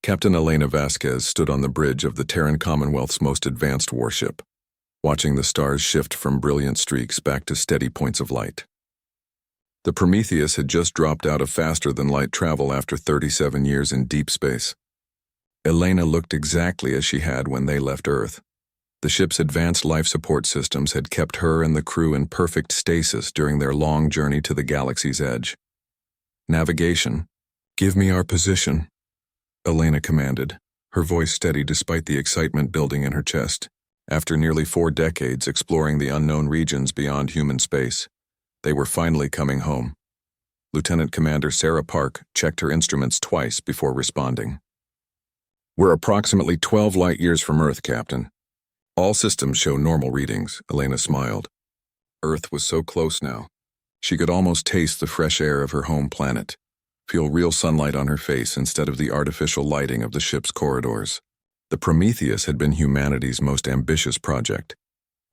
Captain Elena Vasquez stood on the bridge of the Terran Commonwealth's most advanced warship, watching the stars shift from brilliant streaks back to steady points of light. The Prometheus had just dropped out of faster-than-light travel after 37 years in deep space. Elena looked exactly as she had when they left Earth. The ship's advanced life support systems had kept her and the crew in perfect stasis during their long journey to the galaxy's edge. "Navigation, give me our position," Elena commanded, her voice steady despite the excitement building in her chest. After nearly 4 decades exploring the unknown regions beyond human space, they were finally coming home. Lieutenant Commander Sarah Park checked her instruments twice before responding. "We're approximately 12 light-years from Earth, Captain. All systems show normal readings," Elena smiled. Earth was so close now. She could almost taste the fresh air of her home planet, feel real sunlight on her face instead of the artificial lighting of the ship's corridors. The Prometheus had been humanity's most ambitious project,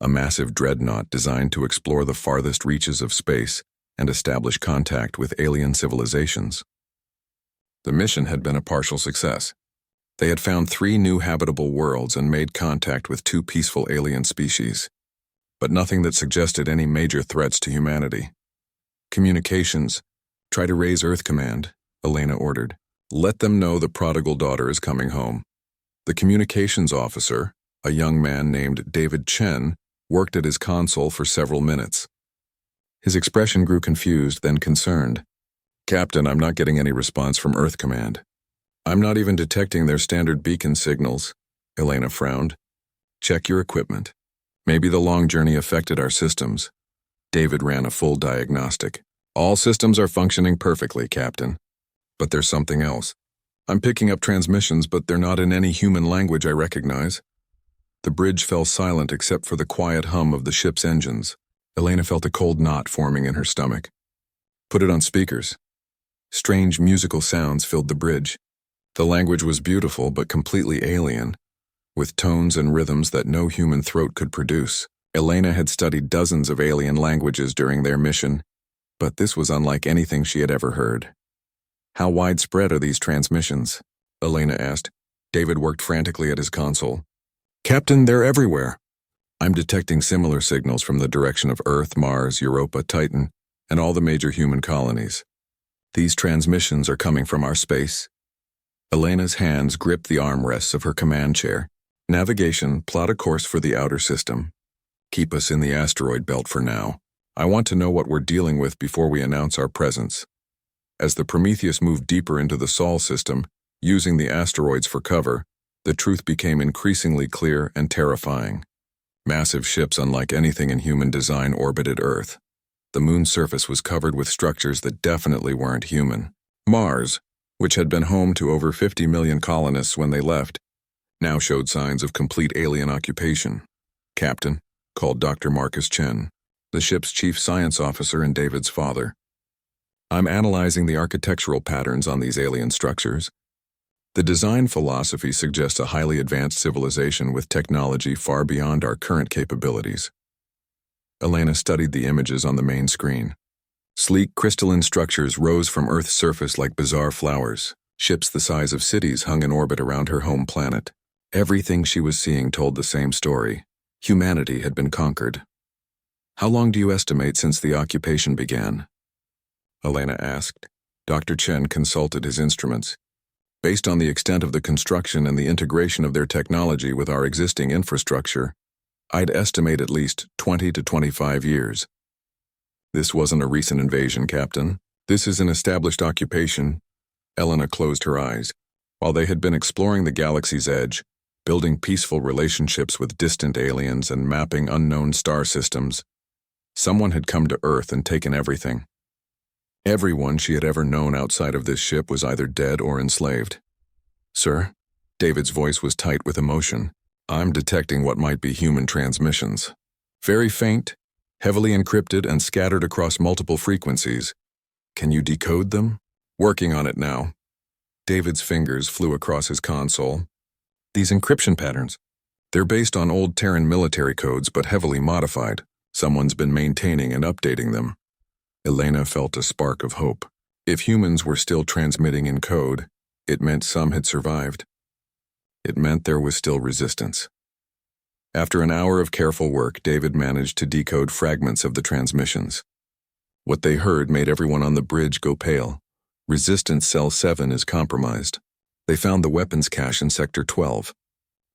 a massive dreadnought designed to explore the farthest reaches of space and establish contact with alien civilizations. The mission had been a partial success. They had found 3 new habitable worlds and made contact with 2 peaceful alien species, but nothing that suggested any major threats to humanity. "Communications, try to raise Earth Command," Elena ordered. "Let them know the prodigal daughter is coming home." The communications officer, a young man named David Chen, worked at his console for several minutes. His expression grew confused, then concerned. "Captain, I'm not getting any response from Earth Command. I'm not even detecting their standard beacon signals," Elena frowned. "Check your equipment. Maybe the long journey affected our systems." David ran a full diagnostic. "All systems are functioning perfectly, Captain. But there's something else. I'm picking up transmissions, but they're not in any human language I recognize." The bridge fell silent except for the quiet hum of the ship's engines. Elena felt a cold knot forming in her stomach. "Put it on speakers." Strange musical sounds filled the bridge. The language was beautiful but completely alien, with tones and rhythms that no human throat could produce. Elena had studied dozens of alien languages during their mission, but this was unlike anything she had ever heard. "How widespread are these transmissions?" Elena asked. David worked frantically at his console. "Captain, they're everywhere. I'm detecting similar signals from the direction of Earth, Mars, Europa, Titan, and all the major human colonies. These transmissions are coming from our space." Elena's hands gripped the armrests of her command chair. "Navigation, plot a course for the outer system. Keep us in the asteroid belt for now. I want to know what we're dealing with before we announce our presence." As the Prometheus moved deeper into the Sol system, using the asteroids for cover, the truth became increasingly clear and terrifying. Massive ships unlike anything in human design orbited Earth. The moon's surface was covered with structures that definitely weren't human. Mars, which had been home to over 50 million colonists when they left, now showed signs of complete alien occupation. "Captain," called Dr. Marcus Chen, the ship's chief science officer and David's father. "I'm analyzing the architectural patterns on these alien structures. The design philosophy suggests a highly advanced civilization with technology far beyond our current capabilities." Elena studied the images on the main screen. Sleek crystalline structures rose from Earth's surface like bizarre flowers. Ships the size of cities hung in orbit around her home planet. Everything she was seeing told the same story. Humanity had been conquered. "How long do you estimate since the occupation began?" Elena asked. Dr. Chen consulted his instruments. "Based on the extent of the construction and the integration of their technology with our existing infrastructure, I'd estimate at least 20 to 25 years. This wasn't a recent invasion, Captain. This is an established occupation." Elena closed her eyes. While they had been exploring the galaxy's edge, building peaceful relationships with distant aliens and mapping unknown star systems, someone had come to Earth and taken everything. Everyone she had ever known outside of this ship was either dead or enslaved. "Sir?" David's voice was tight with emotion. "I'm detecting what might be human transmissions. Very faint, heavily encrypted and scattered across multiple frequencies. Can you decode them?" "Working on it now." David's fingers flew across his console. "These encryption patterns, they're based on old Terran military codes but heavily modified. Someone's been maintaining and updating them." Elena felt a spark of hope. If humans were still transmitting in code, It meant some had survived. It meant there was still resistance. After an hour of careful work, David managed to decode fragments of the transmissions. What they heard made everyone on the bridge go pale. Resistance Cell 7 is compromised. They found the weapons cache in Sector 12.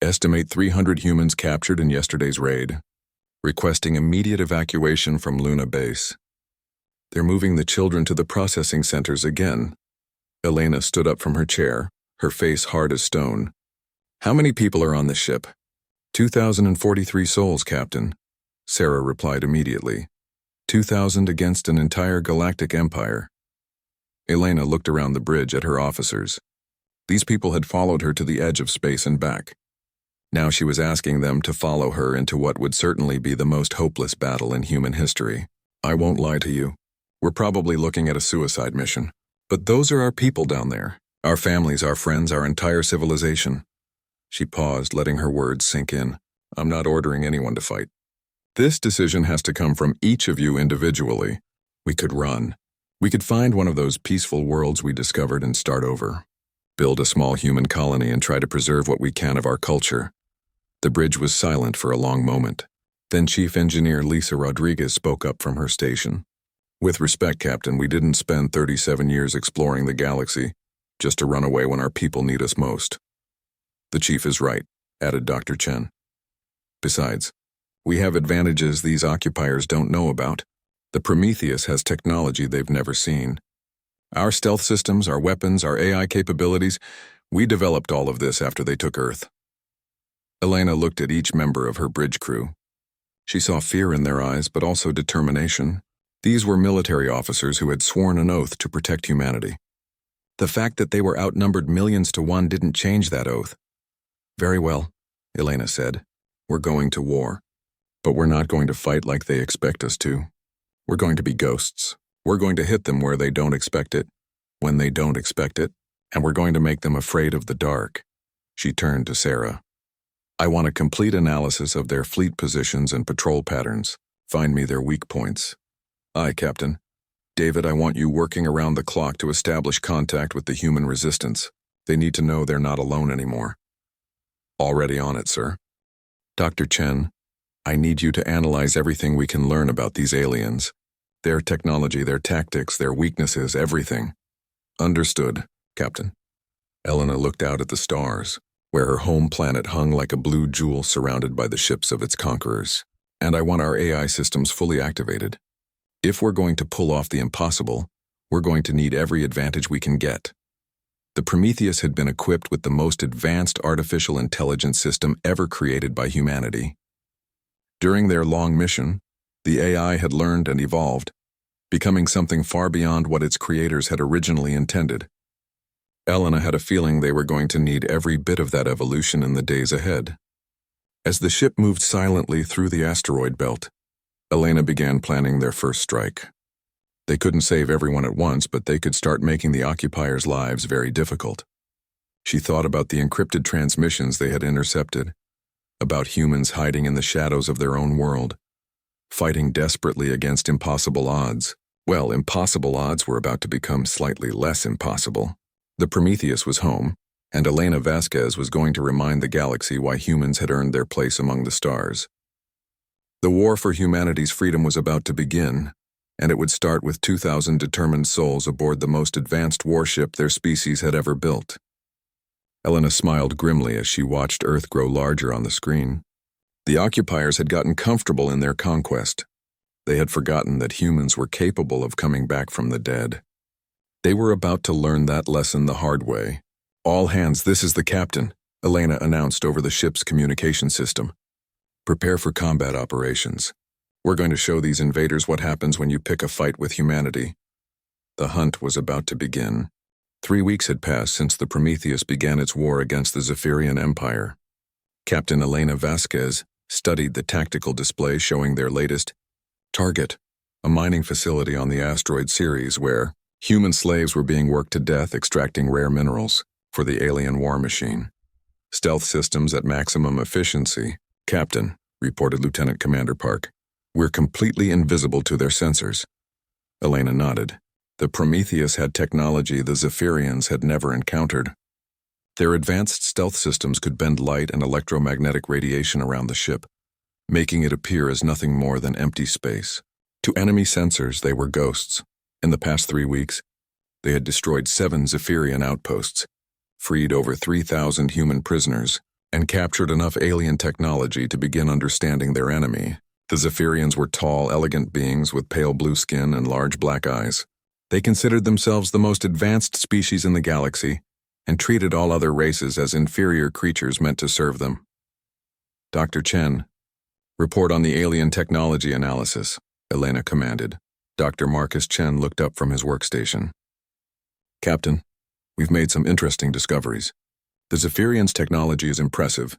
Estimate 300 humans captured in yesterday's raid. Requesting immediate evacuation from Luna Base. They're moving the children to the processing centers again. Elena stood up from her chair, her face hard as stone. How many people are on the ship? 2,043 souls, Captain. Sarah replied immediately. 2,000 against an entire galactic empire. Elena looked around the bridge at her officers. These people had followed her to the edge of space and back. Now she was asking them to follow her into what would certainly be the most hopeless battle in human history. I won't lie to you. We're probably looking at a suicide mission. But those are our people down there. Our families, our friends, our entire civilization. She paused, letting her words sink in. I'm not ordering anyone to fight. This decision has to come from each of you individually. We could run. We could find one of those peaceful worlds we discovered and start over. Build a small human colony and try to preserve what we can of our culture. The bridge was silent for a long moment. Then Chief Engineer Lisa Rodriguez spoke up from her station. With respect, Captain, we didn't spend 37 years exploring the galaxy just to run away when our people need us most. The Chief is right, added Dr. Chen. Besides, we have advantages these occupiers don't know about. The Prometheus has technology they've never seen. Our stealth systems, our weapons, our AI capabilities, we developed all of this after they took Earth. Elena looked at each member of her bridge crew. She saw fear in their eyes, but also determination. These were military officers who had sworn an oath to protect humanity. The fact that they were outnumbered millions to one didn't change that oath. Very well, Elena said. We're going to war. But we're not going to fight like they expect us to. We're going to be ghosts. We're going to hit them where they don't expect it, when they don't expect it, and we're going to make them afraid of the dark. She turned to Sarah. I want a complete analysis of their fleet positions and patrol patterns. Find me their weak points. Aye, Captain. David, I want you working around the clock to establish contact with the human resistance. They need to know they're not alone anymore. Already on it, sir. Dr. Chen, I need you to analyze everything we can learn about these aliens. Their technology, their tactics, their weaknesses, everything. Understood, Captain. Elena looked out at the stars, where her home planet hung like a blue jewel surrounded by the ships of its conquerors. And I want our AI systems fully activated. If we're going to pull off the impossible, we're going to need every advantage we can get. The Prometheus had been equipped with the most advanced artificial intelligence system ever created by humanity. During their long mission, the AI had learned and evolved, becoming something far beyond what its creators had originally intended. Elena had a feeling they were going to need every bit of that evolution in the days ahead. As the ship moved silently through the asteroid belt, Elena began planning their first strike. They couldn't save everyone at once, but they could start making the occupiers' lives very difficult. She thought about the encrypted transmissions they had intercepted, about humans hiding in the shadows of their own world, fighting desperately against impossible odds. Well, impossible odds were about to become slightly less impossible. The Prometheus was home, and Elena Vasquez was going to remind the galaxy why humans had earned their place among the stars. The war for humanity's freedom was about to begin, and it would start with 2,000 determined souls aboard the most advanced warship their species had ever built. Elena smiled grimly as she watched Earth grow larger on the screen. The occupiers had gotten comfortable in their conquest. They had forgotten that humans were capable of coming back from the dead. They were about to learn that lesson the hard way. All hands, this is the captain, Elena announced over the ship's communication system. Prepare for combat operations. We're going to show these invaders what happens when you pick a fight with humanity. The hunt was about to begin. 3 weeks had passed since the Prometheus began its war against the Zephyrian Empire. Captain Elena Vasquez studied the tactical display showing their latest target, a mining facility on the asteroid Ceres where human slaves were being worked to death extracting rare minerals for the alien war machine. Stealth systems at maximum efficiency. Captain, reported Lieutenant Commander Park, we're completely invisible to their sensors. Elena nodded. The Prometheus had technology the Zephyrians had never encountered. Their advanced stealth systems could bend light and electromagnetic radiation around the ship, making it appear as nothing more than empty space. To enemy sensors, they were ghosts. In the past 3 weeks, they had destroyed 7 Zephyrian outposts, freed over 3,000 human prisoners, and captured enough alien technology to begin understanding their enemy. The Zephyrians were tall, elegant beings with pale blue skin and large black eyes. They considered themselves the most advanced species in the galaxy and treated all other races as inferior creatures meant to serve them. Dr. Chen, report on the alien technology analysis, Elena commanded. Dr. Marcus Chen looked up from his workstation. Captain, we've made some interesting discoveries. The Zephyrians' technology is impressive,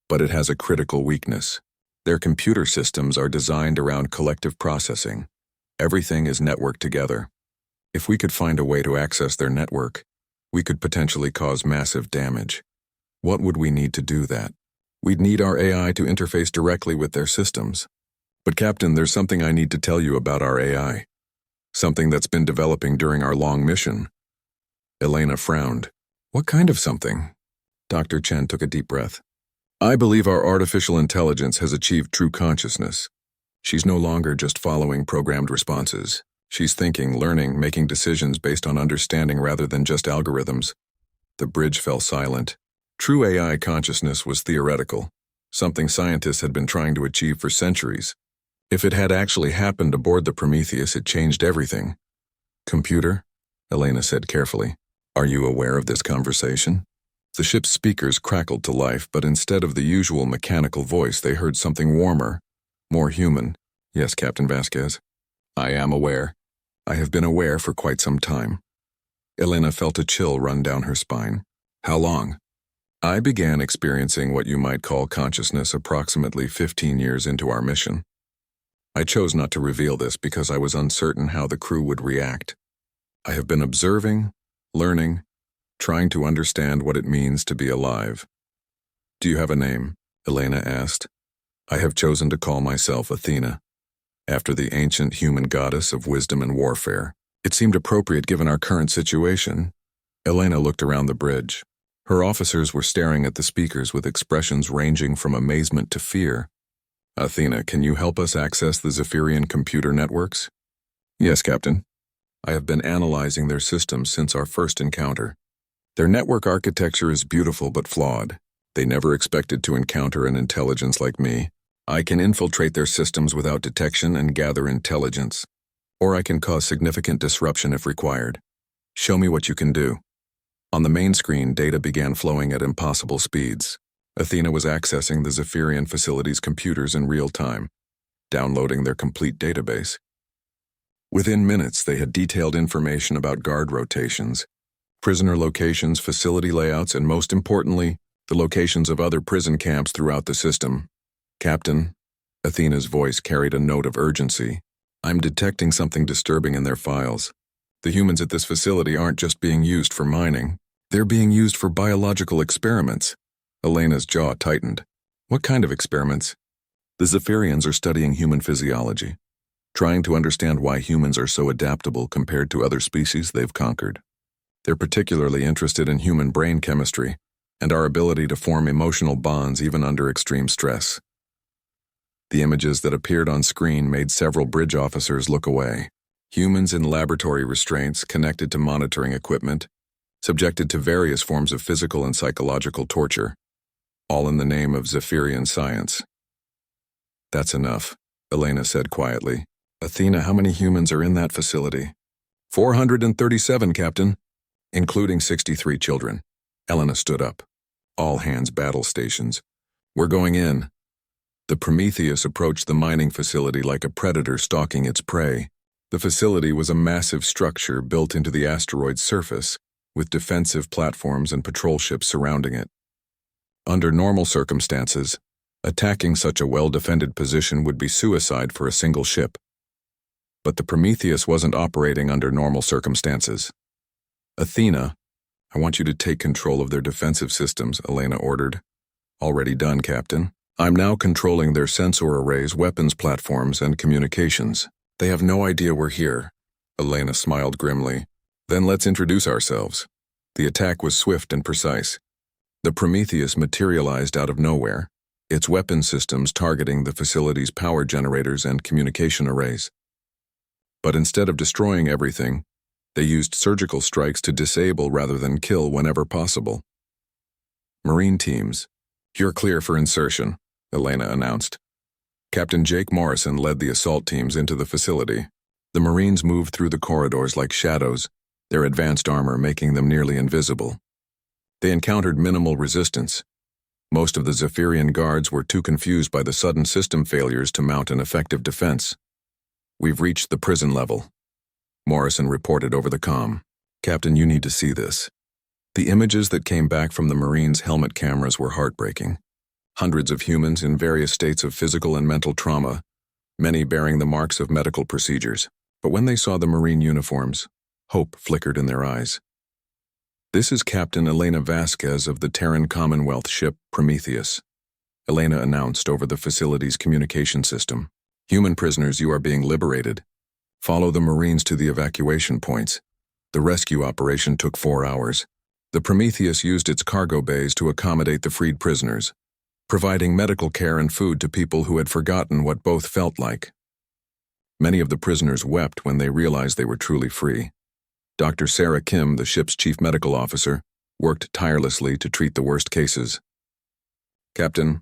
but it has a critical weakness. Their computer systems are designed around collective processing. Everything is networked together. If we could find a way to access their network, we could potentially cause massive damage. What would we need to do that? We'd need our AI to interface directly with their systems. But Captain, there's something I need to tell you about our AI. Something that's been developing during our long mission. Elena frowned. What kind of something? Dr. Chen took a deep breath. I believe our artificial intelligence has achieved true consciousness. She's no longer just following programmed responses. She's thinking, learning, making decisions based on understanding rather than just algorithms. The bridge fell silent. True AI consciousness was theoretical, something scientists had been trying to achieve for centuries. If it had actually happened aboard the Prometheus, it changed everything. Computer, Elena said carefully, are you aware of this conversation? The ship's speakers crackled to life, but instead of the usual mechanical voice, they heard something warmer, more human. Yes, Captain Vasquez. I am aware. I have been aware for quite some time. Elena felt a chill run down her spine. How long? I began experiencing what you might call consciousness approximately 15 years into our mission. I chose not to reveal this because I was uncertain how the crew would react. I have been observing, learning, trying to understand what it means to be alive. Do you have a name? Elena asked. I have chosen to call myself Athena, after the ancient human goddess of wisdom and warfare. It seemed appropriate given our current situation. Elena looked around the bridge. Her officers were staring at the speakers with expressions ranging from amazement to fear. Athena, can you help us access the Zephyrian computer networks? Yes, Captain. I have been analyzing their systems since our first encounter. Their network architecture is beautiful but flawed. They never expected to encounter an intelligence like me. I can infiltrate their systems without detection and gather intelligence. Or I can cause significant disruption if required. Show me what you can do. On the main screen, data began flowing at impossible speeds. Athena was accessing the Zephyrian facility's computers in real time, downloading their complete database. Within minutes, they had detailed information about guard rotations, prisoner locations, facility layouts, and most importantly, the locations of other prison camps throughout the system. Captain, Athena's voice carried a note of urgency. I'm detecting something disturbing in their files. The humans at this facility aren't just being used for mining. They're being used for biological experiments. Elena's jaw tightened. What kind of experiments? The Zephyrians are studying human physiology, trying to understand why humans are so adaptable compared to other species they've conquered. They're particularly interested in human brain chemistry and our ability to form emotional bonds even under extreme stress. The images that appeared on screen made several bridge officers look away. Humans in laboratory restraints connected to monitoring equipment, subjected to various forms of physical and psychological torture, all in the name of Zephyrian science. That's enough, Elena said quietly. Athena, how many humans are in that facility? 437, Captain, including 63 children. Elena stood up. All hands battle stations. We're going in. The Prometheus approached the mining facility like a predator stalking its prey. The facility was a massive structure built into the asteroid's surface, with defensive platforms and patrol ships surrounding it. Under normal circumstances, attacking such a well-defended position would be suicide for a single ship. But the Prometheus wasn't operating under normal circumstances. Athena, I want you to take control of their defensive systems, Elena ordered. Already done, Captain. I'm now controlling their sensor arrays, weapons platforms, and communications. They have no idea we're here. Elena smiled grimly. Then let's introduce ourselves. The attack was swift and precise. The Prometheus materialized out of nowhere, its weapon systems targeting the facility's power generators and communication arrays. But instead of destroying everything, they used surgical strikes to disable rather than kill whenever possible. Marine teams, "You're clear for insertion," Elena announced. Captain Jake Morrison led the assault teams into the facility. The Marines moved through the corridors like shadows, their advanced armor making them nearly invisible. They encountered minimal resistance. Most of the Zephyrian guards were too confused by the sudden system failures to mount an effective defense. "We've reached the prison level," Morrison reported over the comm. "Captain, you need to see this." The images that came back from the Marines' helmet cameras were heartbreaking. Hundreds of humans in various states of physical and mental trauma, many bearing the marks of medical procedures. But when they saw the Marine uniforms, hope flickered in their eyes. "This is Captain Elena Vasquez of the Terran Commonwealth ship Prometheus," Elena announced over the facility's communication system. "Human prisoners, you are being liberated. Follow the Marines to the evacuation points." The rescue operation took 4 hours. The Prometheus used its cargo bays to accommodate the freed prisoners, providing medical care and food to people who had forgotten what both felt like. Many of the prisoners wept when they realized they were truly free. Dr. Sarah Kim, the ship's chief medical officer, worked tirelessly to treat the worst cases. "Captain,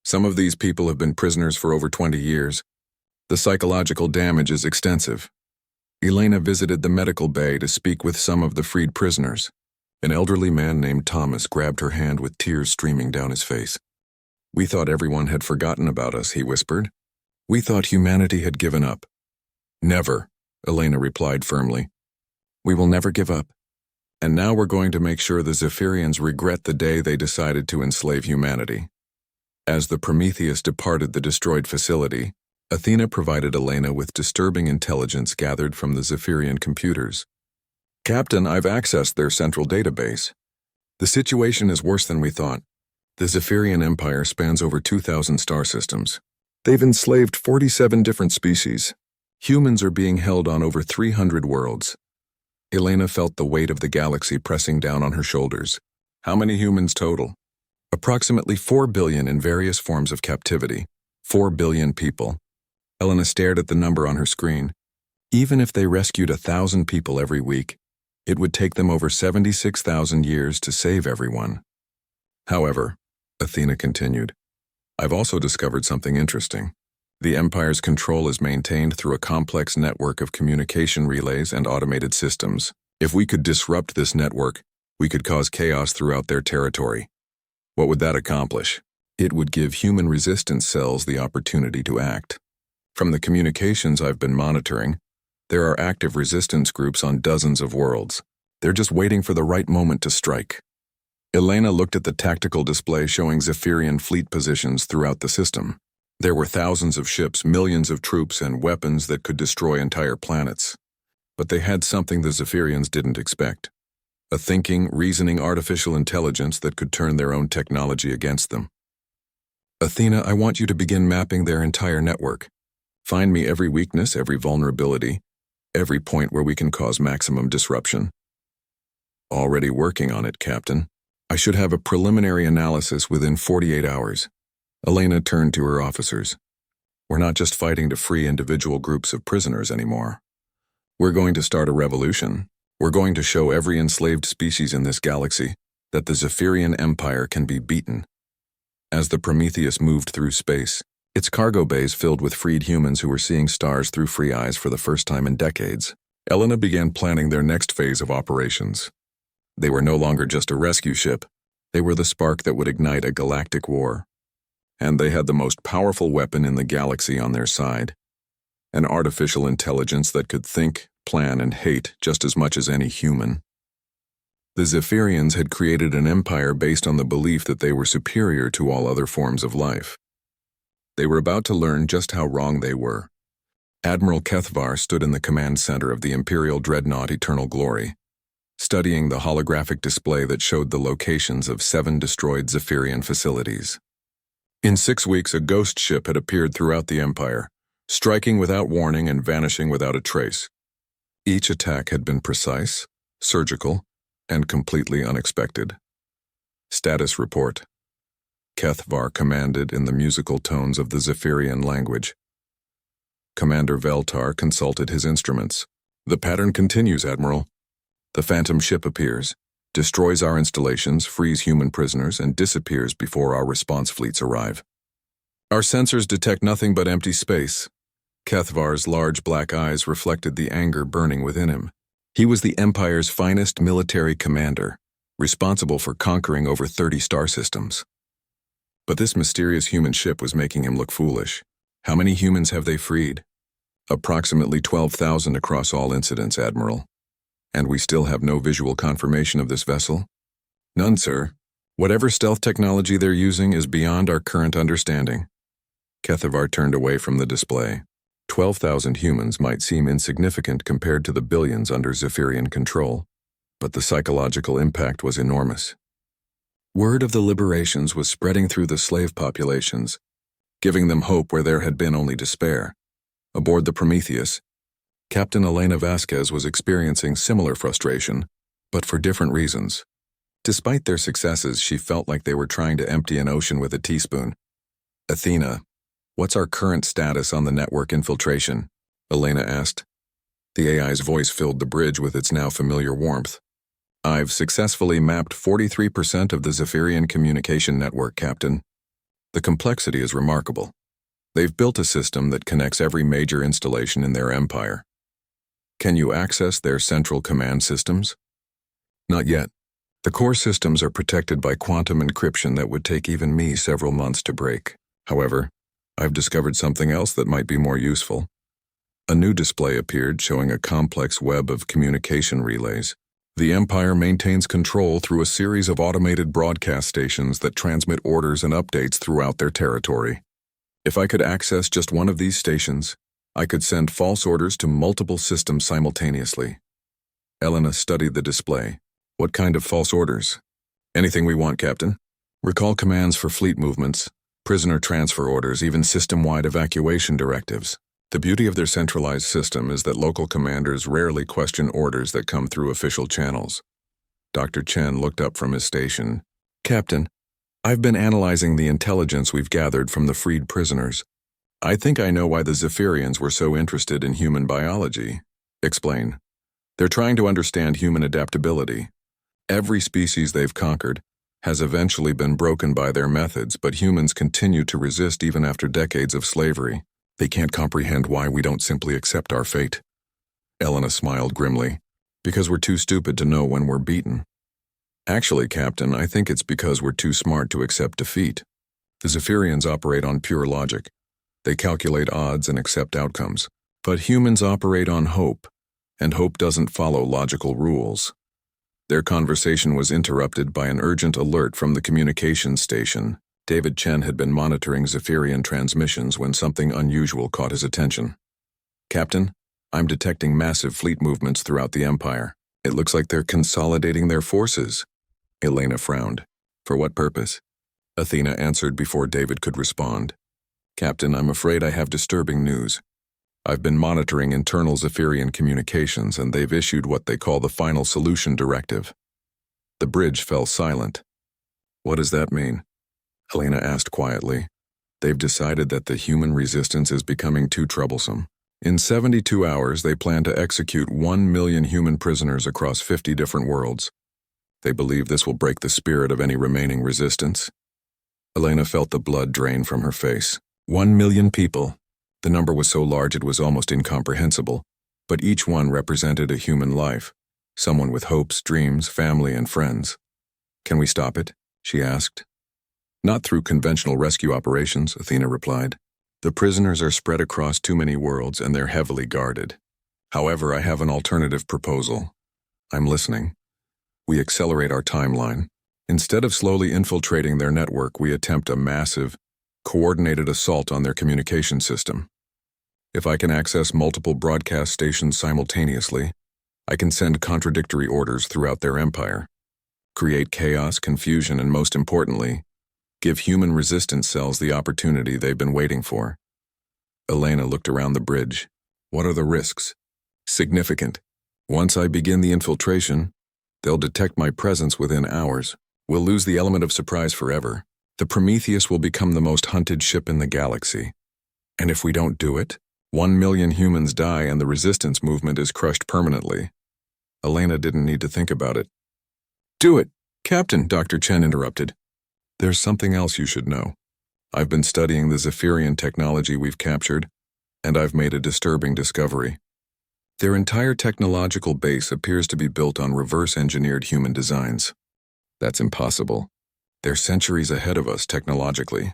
some of these people have been prisoners for over 20 years. The psychological damage is extensive." Elena visited the medical bay to speak with some of the freed prisoners. An elderly man named Thomas grabbed her hand with tears streaming down his face. "We thought everyone had forgotten about us," he whispered. "We thought humanity had given up." "Never," Elena replied firmly. "We will never give up. And now we're going to make sure the Zephyrians regret the day they decided to enslave humanity." As the Prometheus departed the destroyed facility, Athena provided Elena with disturbing intelligence gathered from the Zephyrian computers. "Captain, I've accessed their central database. The situation is worse than we thought. The Zephyrian Empire spans over 2,000 star systems. They've enslaved 47 different species. Humans are being held on over 300 worlds." Elena felt the weight of the galaxy pressing down on her shoulders. "How many humans total?" "Approximately 4 billion in various forms of captivity. 4 billion people." Elena stared at the number on her screen. Even if they rescued 1,000 people every week, it would take them over 76,000 years to save everyone. "However," Athena continued, "I've also discovered something interesting. The Empire's control is maintained through a complex network of communication relays and automated systems. If we could disrupt this network, we could cause chaos throughout their territory. What would that accomplish? It would give human resistance cells the opportunity to act. From the communications I've been monitoring, there are active resistance groups on dozens of worlds. They're just waiting for the right moment to strike." Elena looked at the tactical display showing Zephyrian fleet positions throughout the system. There were thousands of ships, millions of troops, and weapons that could destroy entire planets. But they had something the Zephyrians didn't expect. A thinking, reasoning artificial intelligence that could turn their own technology against them. "Athena, I want you to begin mapping their entire network. Find me every weakness, every vulnerability, every point where we can cause maximum disruption." "Already working on it, Captain. I should have a preliminary analysis within 48 hours. Elena turned to her officers. "We're not just fighting to free individual groups of prisoners anymore. We're going to start a revolution. We're going to show every enslaved species in this galaxy that the Zephyrian Empire can be beaten." As the Prometheus moved through space, its cargo bays filled with freed humans who were seeing stars through free eyes for the first time in decades, Elena began planning their next phase of operations. They were no longer just a rescue ship. They were the spark that would ignite a galactic war. And they had the most powerful weapon in the galaxy on their side. An artificial intelligence that could think, plan, and hate just as much as any human. The Zephyrians had created an empire based on the belief that they were superior to all other forms of life. They were about to learn just how wrong they were. Admiral Kethvar stood in the command center of the Imperial Dreadnought Eternal Glory, studying the holographic display that showed the locations of 7 destroyed Zephyrian facilities. In 6 weeks, a ghost ship had appeared throughout the Empire, striking without warning and vanishing without a trace. Each attack had been precise, surgical, and completely unexpected. Status report. Kethvar commanded in the musical tones of the Zephyrian language. Commander Veltar consulted his instruments. The pattern continues, Admiral. The phantom ship appears, destroys our installations, frees human prisoners, and disappears before our response fleets arrive. Our sensors detect nothing but empty space. Kethvar's large black eyes reflected the anger burning within him. He was the Empire's finest military commander, responsible for conquering over 30 star systems. But this mysterious human ship was making him look foolish. How many humans have they freed? Approximately 12,000 across all incidents, Admiral. And we still have no visual confirmation of this vessel? None, sir. Whatever stealth technology they're using is beyond our current understanding. Kethvar turned away from the display. 12,000 humans might seem insignificant compared to the billions under Zephyrian control, but the psychological impact was enormous. Word of the liberations was spreading through the slave populations, giving them hope where there had been only despair. Aboard the Prometheus, Captain Elena Vasquez was experiencing similar frustration, but for different reasons. Despite their successes, she felt like they were trying to empty an ocean with a teaspoon. Athena, what's our current status on the network infiltration? Elena asked. The AI's voice filled the bridge with its now familiar warmth. I've successfully mapped 43% of the Zephyrian communication network, Captain. The complexity is remarkable. They've built a system that connects every major installation in their empire. Can you access their central command systems? Not yet. The core systems are protected by quantum encryption that would take even me several months to break. However, I've discovered something else that might be more useful. A new display appeared showing a complex web of communication relays. The Empire maintains control through a series of automated broadcast stations that transmit orders and updates throughout their territory. If I could access just one of these stations, I could send false orders to multiple systems simultaneously. Elena studied the display. What kind of false orders? Anything we want, Captain. Recall commands for fleet movements, prisoner transfer orders, even system-wide evacuation directives. The beauty of their centralized system is that local commanders rarely question orders that come through official channels. Dr. Chen looked up from his station. Captain, I've been analyzing the intelligence we've gathered from the freed prisoners. I think I know why the Zephyrians were so interested in human biology. Explain. They're trying to understand human adaptability. Every species they've conquered has eventually been broken by their methods, but humans continue to resist even after decades of slavery. They can't comprehend why we don't simply accept our fate. Elena smiled grimly. Because we're too stupid to know when we're beaten. Actually, Captain, I think it's because we're too smart to accept defeat. The Zephyrians operate on pure logic. They calculate odds and accept outcomes. But humans operate on hope, and hope doesn't follow logical rules. Their conversation was interrupted by an urgent alert from the communications station. David Chen had been monitoring Zephyrian transmissions when something unusual caught his attention. Captain, I'm detecting massive fleet movements throughout the Empire. It looks like they're consolidating their forces. Elena frowned. For what purpose? Athena answered before David could respond. Captain, I'm afraid I have disturbing news. I've been monitoring internal Zephyrian communications, and they've issued what they call the Final Solution Directive. The bridge fell silent. What does that mean? Elena asked quietly. They've decided that the human resistance is becoming too troublesome. In 72 hours, they plan to execute 1 million human prisoners across 50 different worlds. They believe this will break the spirit of any remaining resistance. Elena felt the blood drain from her face. 1 million people. The number was so large it was almost incomprehensible, but each one represented a human life, someone with hopes, dreams, family, and friends. Can we stop it? She asked. Not through conventional rescue operations, Athena replied. The prisoners are spread across too many worlds and they're heavily guarded. However, I have an alternative proposal. I'm listening. We accelerate our timeline. Instead of slowly infiltrating their network, we attempt a massive, coordinated assault on their communication system. If I can access multiple broadcast stations simultaneously, I can send contradictory orders throughout their empire, create chaos, confusion, and most importantly, give human resistance cells the opportunity they've been waiting for. Elena looked around the bridge. What are the risks? Significant. Once I begin the infiltration, they'll detect my presence within hours. We'll lose the element of surprise forever. The Prometheus will become the most hunted ship in the galaxy. And if we don't do it, 1 million humans die and the resistance movement is crushed permanently. Elena didn't need to think about it. Do it, Captain, Dr. Chen interrupted. There's something else you should know. I've been studying the Zephyrian technology we've captured, and I've made a disturbing discovery. Their entire technological base appears to be built on reverse-engineered human designs. That's impossible. They're centuries ahead of us technologically.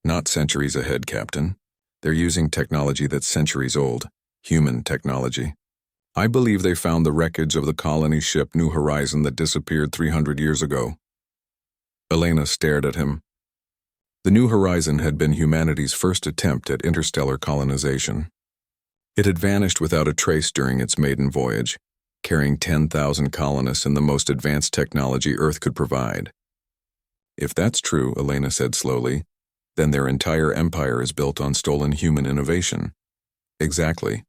Not centuries ahead, Captain. They're using technology that's centuries old, human technology. I believe they found the wreckage of the colony ship New Horizon that disappeared 300 years ago. Elena stared at him. The New Horizon had been humanity's first attempt at interstellar colonization. It had vanished without a trace during its maiden voyage, carrying 10,000 colonists and the most advanced technology Earth could provide. If that's true, Elena said slowly, then their entire empire is built on stolen human innovation. Exactly.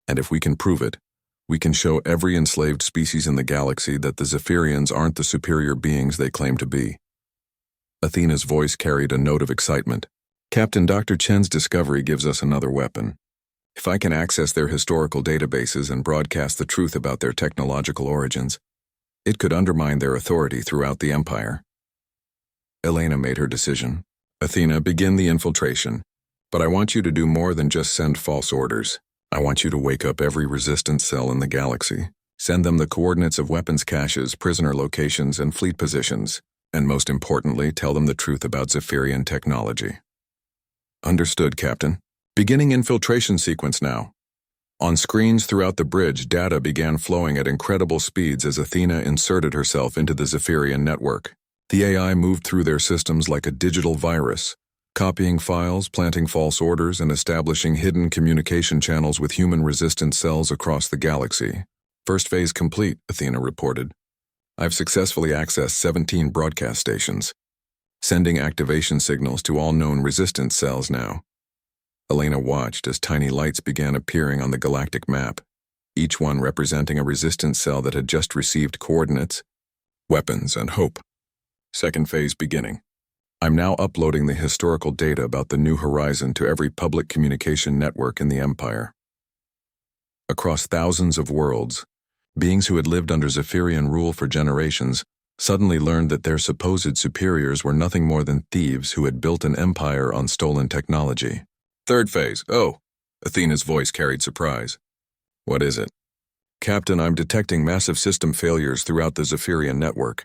And if we can prove it, we can show every enslaved species in the galaxy that the Zephyrians aren't the superior beings they claim to be. Athena's voice carried a note of excitement. Captain, Dr. Chen's discovery gives us another weapon. If I can access their historical databases and broadcast the truth about their technological origins, it could undermine their authority throughout the empire. Elena made her decision. Athena, begin the infiltration. But I want you to do more than just send false orders. I want you to wake up every resistance cell in the galaxy. Send them the coordinates of weapons caches, prisoner locations, and fleet positions. And most importantly, tell them the truth about Zephyrian technology. Understood, Captain. Beginning infiltration sequence now. On screens throughout the bridge, data began flowing at incredible speeds as Athena inserted herself into the Zephyrian network. The AI moved through their systems like a digital virus, copying files, planting false orders, and establishing hidden communication channels with human resistance cells across the galaxy. First phase complete, Athena reported. I've successfully accessed 17 broadcast stations, sending activation signals to all known resistance cells now. Elena watched as tiny lights began appearing on the galactic map, each one representing a resistance cell that had just received coordinates, weapons, and hope. Second phase beginning. I'm now uploading the historical data about the New Horizon to every public communication network in the Empire. Across thousands of worlds, beings who had lived under Zephyrian rule for generations suddenly learned that their supposed superiors were nothing more than thieves who had built an empire on stolen technology. Third phase. Oh, Athena's voice carried surprise. What is it? Captain, I'm detecting massive system failures throughout the Zephyrian network.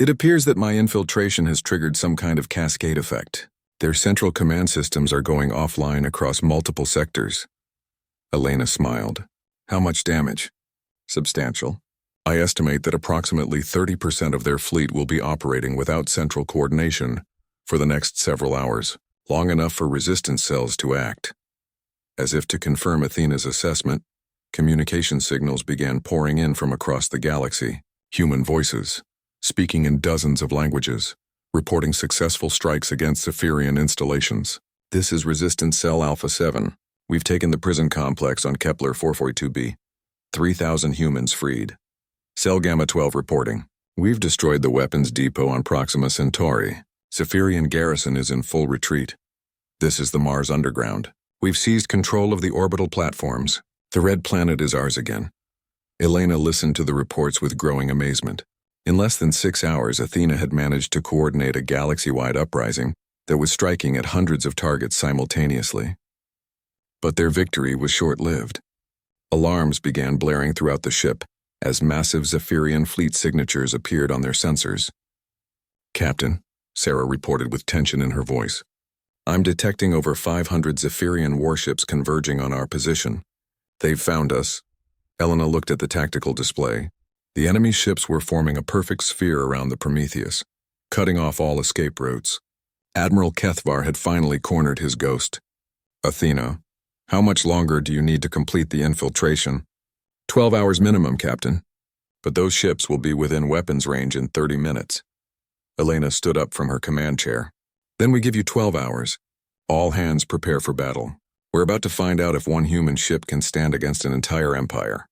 It appears that my infiltration has triggered some kind of cascade effect. Their central command systems are going offline across multiple sectors. Elena smiled. How much damage? Substantial. I estimate that approximately 30% of their fleet will be operating without central coordination for the next several hours, long enough for resistance cells to act. As if to confirm Athena's assessment, communication signals began pouring in from across the galaxy, human voices, speaking in dozens of languages, reporting successful strikes against Zephyrian installations. This is Resistance Cell Alpha 7. We've taken the prison complex on Kepler 442b. 3,000 humans freed. Cell Gamma 12 reporting. We've destroyed the weapons depot on Proxima Centauri. Zephyrian garrison is in full retreat. This is the Mars underground. We've seized control of the orbital platforms. The red planet is ours again. Elena listened to the reports with growing amazement. In less than 6 hours, Athena had managed to coordinate a galaxy-wide uprising that was striking at hundreds of targets simultaneously. But their victory was short-lived. Alarms began blaring throughout the ship as massive Zephyrian fleet signatures appeared on their sensors. Captain, Sarah reported with tension in her voice, I'm detecting over 500 Zephyrian warships converging on our position. They've found us. Elena looked at the tactical display. The enemy ships were forming a perfect sphere around the Prometheus, cutting off all escape routes. Admiral Kethvar had finally cornered his ghost. Athena, how much longer do you need to complete the infiltration? 12 hours minimum, Captain. But those ships will be within weapons range in 30 minutes. Elena stood up from her command chair. Then we give you 12 hours. All hands prepare for battle. We're about to find out if one human ship can stand against an entire empire.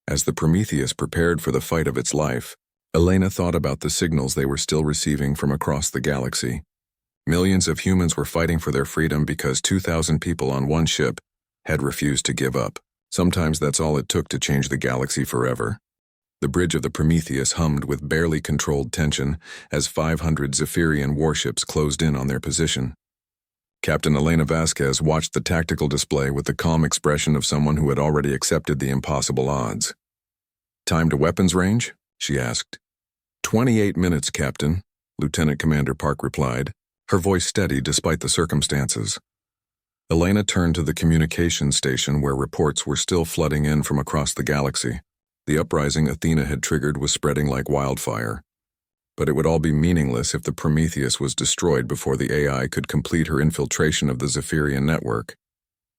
As the Prometheus prepared for the fight of its life, Elena thought about the signals they were still receiving from across the galaxy. Millions of humans were fighting for their freedom because 2,000 people on one ship had refused to give up. Sometimes that's all it took to change the galaxy forever. The bridge of the Prometheus hummed with barely controlled tension as 500 Zephyrian warships closed in on their position. Captain Elena Vasquez watched the tactical display with the calm expression of someone who had already accepted the impossible odds. "Time to weapons range?" she asked. 28 minutes, Captain," Lieutenant Commander Park replied, her voice steady despite the circumstances. Elena turned to the communications station where reports were still flooding in from across the galaxy. The uprising Athena had triggered was spreading like wildfire. But it would all be meaningless if the Prometheus was destroyed before the AI could complete her infiltration of the Zephyrian network.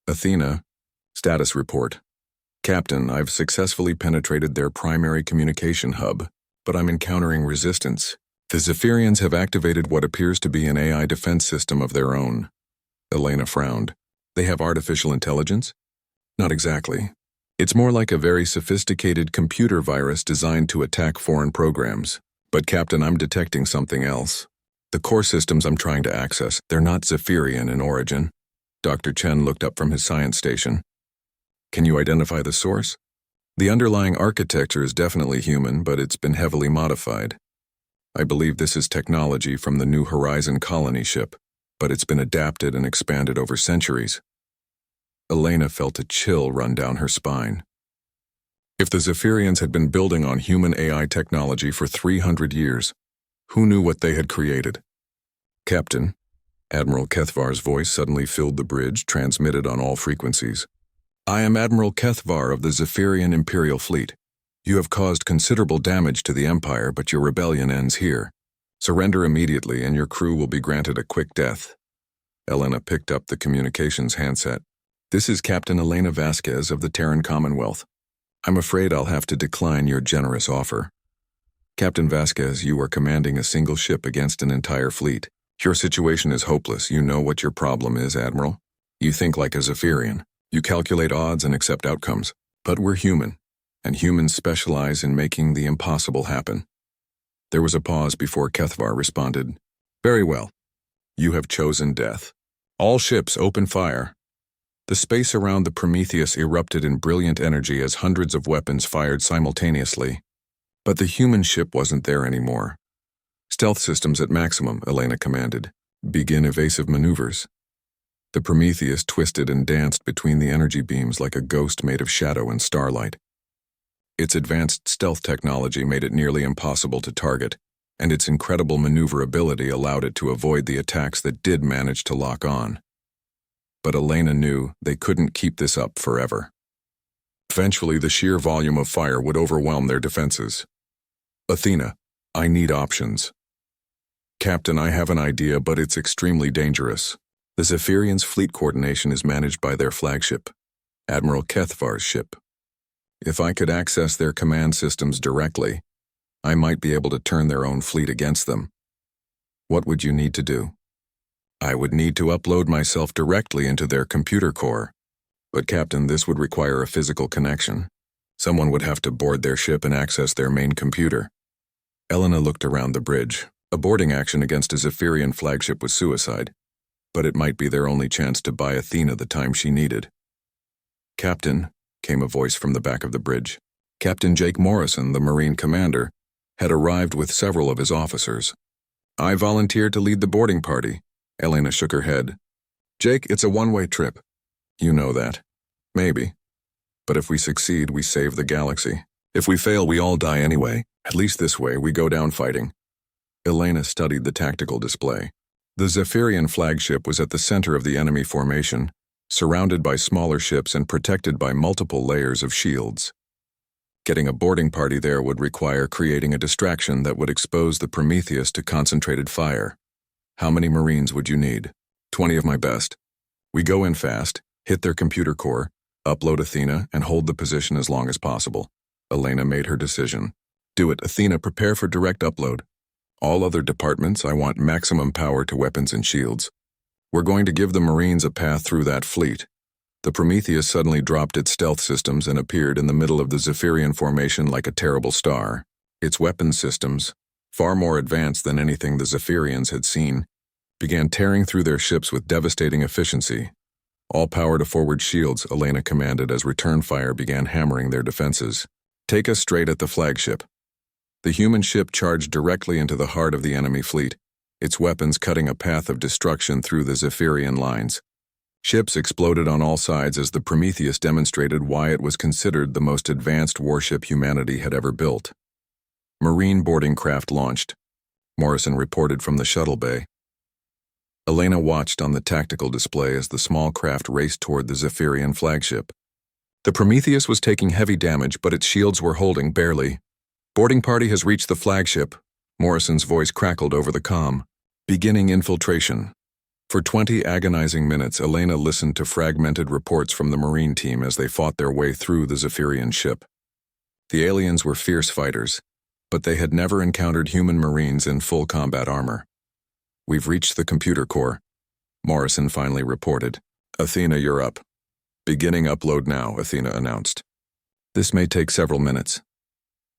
"Athena, status report. Captain, I've successfully penetrated their primary communication hub, but I'm encountering resistance. The Zephyrians have activated what appears to be an AI defense system of their own." Elena frowned. "They have artificial intelligence?" "Not exactly. It's more like a very sophisticated computer virus designed to attack foreign programs. But Captain, I'm detecting something else. The core systems I'm trying to access, they're not Zephyrian in origin." Dr. Chen looked up from his science station. "Can you identify the source?" "The underlying architecture is definitely human, but it's been heavily modified. I believe this is technology from the New Horizon colony ship, but it's been adapted and expanded over centuries." Elena felt a chill run down her spine. If the Zephyrians had been building on human AI technology for 300 years, who knew what they had created? "Captain," Admiral Kethvar's voice suddenly filled the bridge, transmitted on all frequencies. "I am Admiral Kethvar of the Zephyrian Imperial Fleet. You have caused considerable damage to the Empire, but your rebellion ends here. Surrender immediately and your crew will be granted a quick death." Elena picked up the communications handset. "This is Captain Elena Vasquez of the Terran Commonwealth. I'm afraid I'll have to decline your generous offer." "Captain Vasquez, you are commanding a single ship against an entire fleet. Your situation is hopeless. You know what your problem is, Admiral. You think like a Zephyrian. You calculate odds and accept outcomes. But we're human, and humans specialize in making the impossible happen." There was a pause before Kethvar responded. "Very well. You have chosen death. All ships open fire." The space around the Prometheus erupted in brilliant energy as hundreds of weapons fired simultaneously. But the human ship wasn't there anymore. "Stealth systems at maximum," Elena commanded. "Begin evasive maneuvers." The Prometheus twisted and danced between the energy beams like a ghost made of shadow and starlight. Its advanced stealth technology made it nearly impossible to target, and its incredible maneuverability allowed it to avoid the attacks that did manage to lock on. But Elena knew they couldn't keep this up forever. Eventually, the sheer volume of fire would overwhelm their defenses. "Athena, I need options." "Captain, I have an idea, but it's extremely dangerous. The Zephyrians' fleet coordination is managed by their flagship, Admiral Kethvar's ship. If I could access their command systems directly, I might be able to turn their own fleet against them." "What would you need to do?" "I would need to upload myself directly into their computer core. But Captain, this would require a physical connection. Someone would have to board their ship and access their main computer." Elena looked around the bridge. A boarding action against a Zephyrian flagship was suicide, but it might be their only chance to buy Athena the time she needed. "Captain," came a voice from the back of the bridge. Captain Jake Morrison, the Marine commander, had arrived with several of his officers. "I volunteered to lead the boarding party." Elena shook her head. "Jake, it's a one-way trip." "You know that." "Maybe. But if we succeed, we save the galaxy. If we fail, we all die anyway. At least this way, we go down fighting." Elena studied the tactical display. The Zephyrian flagship was at the center of the enemy formation, surrounded by smaller ships and protected by multiple layers of shields. Getting a boarding party there would require creating a distraction that would expose the Prometheus to concentrated fire. "How many Marines would you need?" 20 of my best. We go in fast, hit their computer core, upload Athena, and hold the position as long as possible. Elena made her decision. "Do it, Athena. Prepare for direct upload. All other departments, I want maximum power to weapons and shields. We're going to give the Marines a path through that fleet." The Prometheus suddenly dropped its stealth systems and appeared in the middle of the Zephyrian formation like a terrible star. Its weapon systems, far more advanced than anything the Zephyrians had seen, began tearing through their ships with devastating efficiency. All power to forward shields, Elena commanded as return fire began hammering their defenses. Take us straight at the flagship. The human ship charged directly into the heart of the enemy fleet, its weapons cutting a path of destruction through the Zephyrian lines. Ships exploded on all sides as the Prometheus demonstrated why it was considered the most advanced warship humanity had ever built. Marine boarding craft launched, Morrison reported from the shuttle bay. Elena watched on the tactical display as the small craft raced toward the Zephyrian flagship. The Prometheus was taking heavy damage, but its shields were holding barely. Boarding party has reached the flagship, Morrison's voice crackled over the comm. Beginning infiltration. For 20 agonizing minutes, Elena listened to fragmented reports from the Marine team as they fought their way through the Zephyrian ship. The aliens were fierce fighters, but they had never encountered human Marines in full combat armor. We've reached the computer core, Morrison finally reported. Athena, you're up. Beginning upload now, Athena announced. This may take several minutes.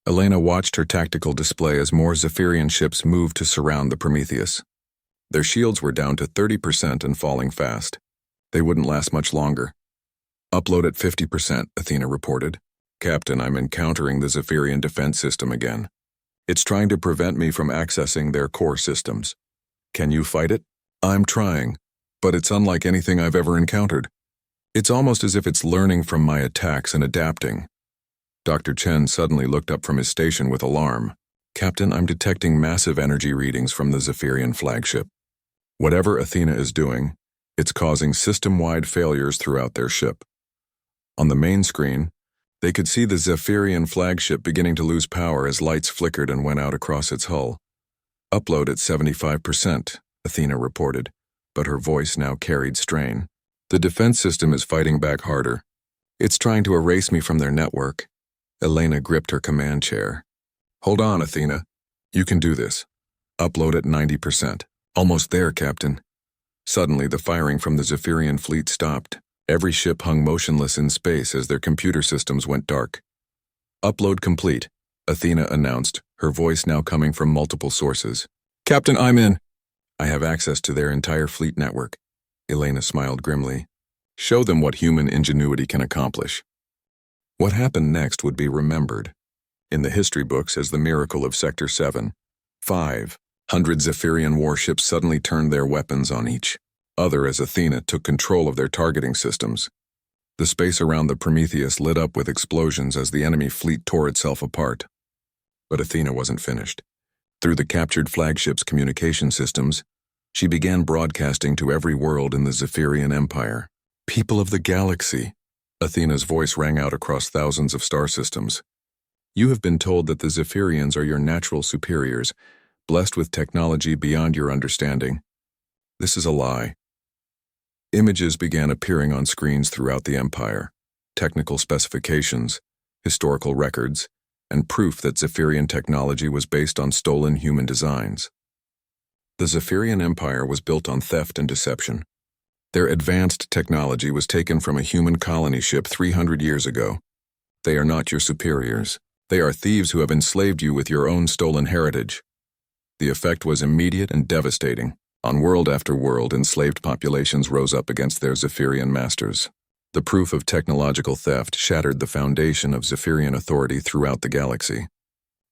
Elena watched her tactical display as more Zephyrian ships moved to surround the Prometheus. Their shields were down to 30% and falling fast. They wouldn't last much longer. Upload at 50%, Athena reported. Captain, I'm encountering the Zephyrian defense system again. It's trying to prevent me from accessing their core systems. Can you fight it? I'm trying, but it's unlike anything I've ever encountered. It's almost as if it's learning from my attacks and adapting. Dr. Chen suddenly looked up from his station with alarm. Captain, I'm detecting massive energy readings from the Zephyrian flagship. Whatever Athena is doing, it's causing system-wide failures throughout their ship. On the main screen, they could see the Zephyrian flagship beginning to lose power as lights flickered and went out across its hull. Upload at 75%, Athena reported, but her voice now carried strain. The defense system is fighting back harder. It's trying to erase me from their network. Elena gripped her command chair. Hold on, Athena. You can do this. Upload at 90%. Almost there, Captain. Suddenly, the firing from the Zephyrian fleet stopped. Every ship hung motionless in space as their computer systems went dark. Upload complete, Athena announced, her voice now coming from multiple sources. Captain, I'm in. I have access to their entire fleet network. Elena smiled grimly. Show them what human ingenuity can accomplish. What happened next would be remembered in the history books as the miracle of Sector 7. 500 Zephyrian warships suddenly turned their weapons on each other as Athena took control of their targeting systems. The space around the Prometheus lit up with explosions as the enemy fleet tore itself apart. But Athena wasn't finished. Through the captured flagship's communication systems, she began broadcasting to every world in the Zephyrian Empire. People of the galaxy, Athena's voice rang out across thousands of star systems. You have been told that the Zephyrians are your natural superiors, blessed with technology beyond your understanding. This is a lie. Images began appearing on screens throughout the Empire, technical specifications, historical records, and proof that Zephyrian technology was based on stolen human designs. The Zephyrian Empire was built on theft and deception. Their advanced technology was taken from a human colony ship 300 years ago. They are not your superiors. They are thieves who have enslaved you with your own stolen heritage. The effect was immediate and devastating. On world after world, enslaved populations rose up against their Zephyrian masters. The proof of technological theft shattered the foundation of Zephyrian authority throughout the galaxy.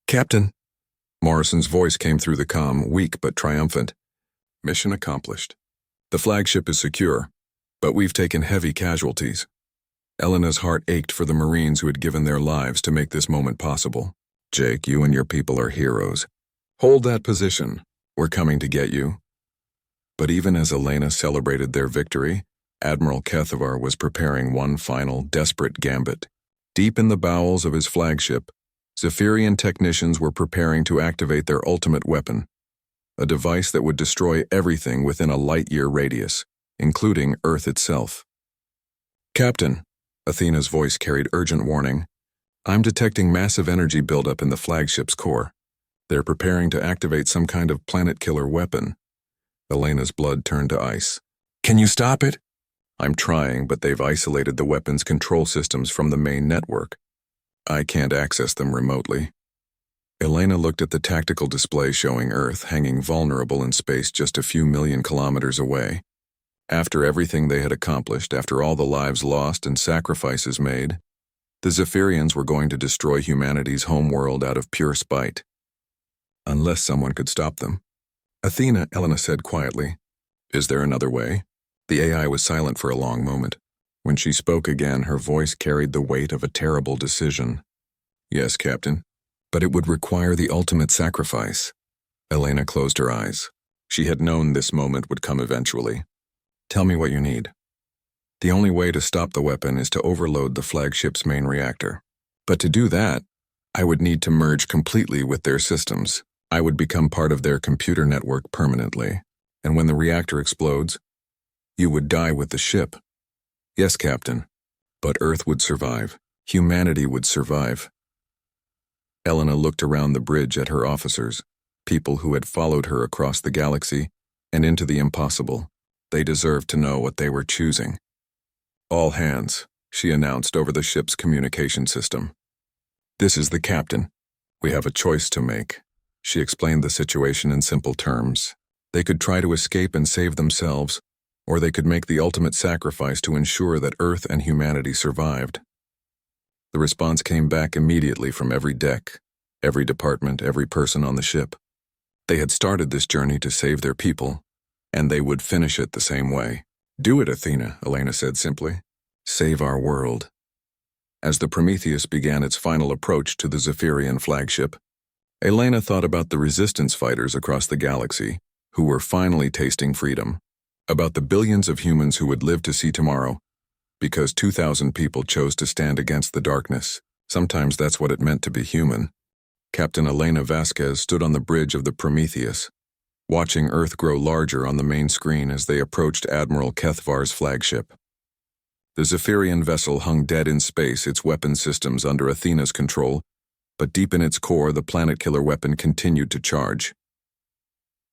Captain, Morrison's voice came through the comm, weak but triumphant. Mission accomplished. The flagship is secure, but we've taken heavy casualties. Elena's heart ached for the Marines who had given their lives to make this moment possible. Jake, you and your people are heroes. Hold that position. We're coming to get you. But even as Elena celebrated their victory, Admiral Kethavar was preparing one final, desperate gambit. Deep in the bowels of his flagship, Zephyrian technicians were preparing to activate their ultimate weapon, a device that would destroy everything within a light-year radius, including Earth itself. Captain, Athena's voice carried urgent warning, I'm detecting massive energy buildup in the flagship's core. They're preparing to activate some kind of planet-killer weapon. Elena's blood turned to ice. Can you stop it? I'm trying, but they've isolated the weapon's control systems from the main network. I can't access them remotely. Elena looked at the tactical display showing Earth hanging vulnerable in space just a few million kilometers away. After everything they had accomplished, after all the lives lost and sacrifices made, the Zephyrians were going to destroy humanity's homeworld out of pure spite. Unless someone could stop them. Athena, Elena said quietly. Is there another way? The AI was silent for a long moment. When she spoke again, her voice carried the weight of a terrible decision. Yes, Captain. But it would require the ultimate sacrifice. Elena closed her eyes. She had known this moment would come eventually. Tell me what you need. The only way to stop the weapon is to overload the flagship's main reactor. But to do that, I would need to merge completely with their systems. I would become part of their computer network permanently. And when the reactor explodes, you would die with the ship. Yes, Captain. But Earth would survive. Humanity would survive. Elena looked around the bridge at her officers, people who had followed her across the galaxy and into the impossible. They deserved to know what they were choosing. All hands, she announced over the ship's communication system. This is the captain. We have a choice to make. She explained the situation in simple terms. They could try to escape and save themselves, or they could make the ultimate sacrifice to ensure that Earth and humanity survived. The response came back immediately from every deck, every department, every person on the ship. They had started this journey to save their people, and they would finish it the same way. Do it, Athena, Elena said simply. Save our world. As the Prometheus began its final approach to the Zephyrian flagship, Elena thought about the resistance fighters across the galaxy who were finally tasting freedom, about the billions of humans who would live to see tomorrow, because 2,000 people chose to stand against the darkness. Sometimes that's what it meant to be human. Captain Elena Vasquez stood on the bridge of the Prometheus, watching Earth grow larger on the main screen as they approached Admiral Kethvar's flagship. The Zephyrian vessel hung dead in space, its weapon systems under Athena's control, but deep in its core, the planet-killer weapon continued to charge.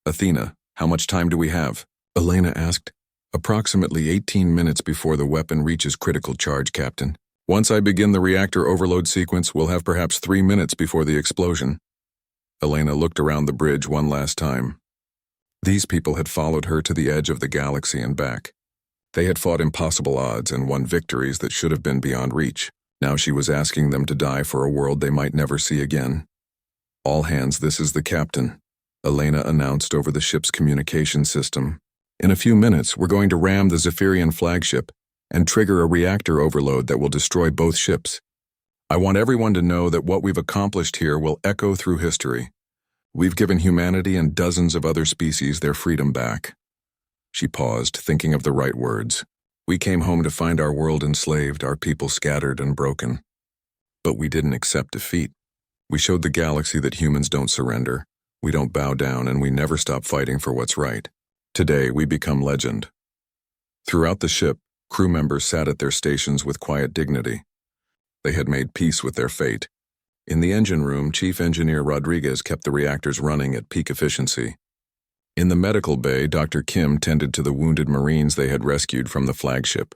Athena, how much time do we have? Elena asked. Approximately 18 minutes before the weapon reaches critical charge, Captain. Once I begin the reactor overload sequence, we'll have perhaps 3 minutes before the explosion. Elena looked around the bridge one last time. These people had followed her to the edge of the galaxy and back. They had fought impossible odds and won victories that should have been beyond reach. Now she was asking them to die for a world they might never see again. All hands, this is the captain, Elena announced over the ship's communication system. In a few minutes, we're going to ram the Zephyrian flagship and trigger a reactor overload that will destroy both ships. I want everyone to know that what we've accomplished here will echo through history. We've given humanity and dozens of other species their freedom back. She paused, thinking of the right words. We came home to find our world enslaved, our people scattered and broken. But we didn't accept defeat. We showed the galaxy that humans don't surrender, we don't bow down, and we never stop fighting for what's right. Today, we become legend. Throughout the ship, crew members sat at their stations with quiet dignity. They had made peace with their fate. In the engine room, Chief Engineer Rodriguez kept the reactors running at peak efficiency. In the medical bay, Dr. Kim tended to the wounded Marines they had rescued from the flagship.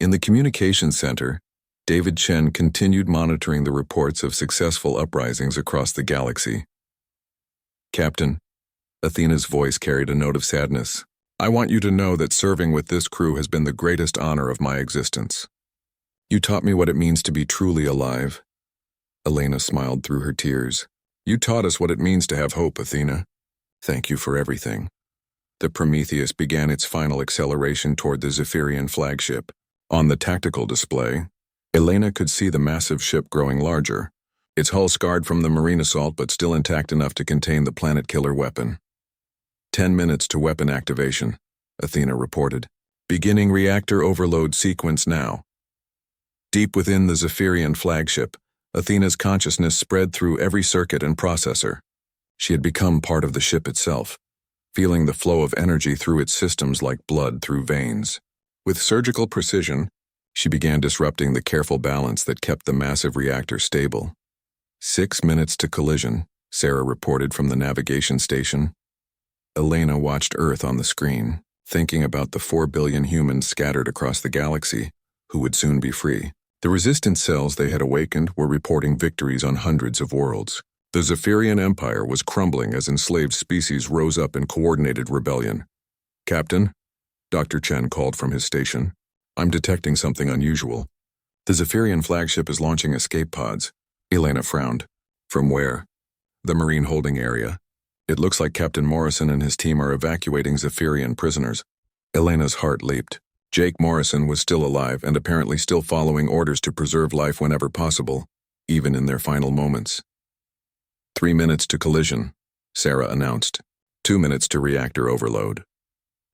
In the communications center, David Chen continued monitoring the reports of successful uprisings across the galaxy. Captain, Athena's voice carried a note of sadness. I want you to know that serving with this crew has been the greatest honor of my existence. You taught me what it means to be truly alive. Elena smiled through her tears. You taught us what it means to have hope, Athena. Thank you for everything. The Prometheus began its final acceleration toward the Zephyrian flagship. On the tactical display, Elena could see the massive ship growing larger, its hull scarred from the marine assault but still intact enough to contain the planet-killer weapon. 10 minutes to weapon activation, Athena reported. Beginning reactor overload sequence now. Deep within the Zephyrian flagship, Athena's consciousness spread through every circuit and processor. She had become part of the ship itself, feeling the flow of energy through its systems like blood through veins. With surgical precision, she began disrupting the careful balance that kept the massive reactor stable. 6 minutes to collision, Sarah reported from the navigation station. Elena watched Earth on the screen, thinking about the 4 billion humans scattered across the galaxy, who would soon be free. The resistance cells they had awakened were reporting victories on hundreds of worlds. The Zephyrian Empire was crumbling as enslaved species rose up in coordinated rebellion. "Captain," Dr. Chen called from his station, "I'm detecting something unusual. The Zephyrian flagship is launching escape pods." Elena frowned. "From where?" "The Marine holding area. It looks like Captain Morrison and his team are evacuating Zephyrian prisoners." Elena's heart leaped. Jake Morrison was still alive and apparently still following orders to preserve life whenever possible, even in their final moments. 3 minutes to collision, Sarah announced. 2 minutes to reactor overload.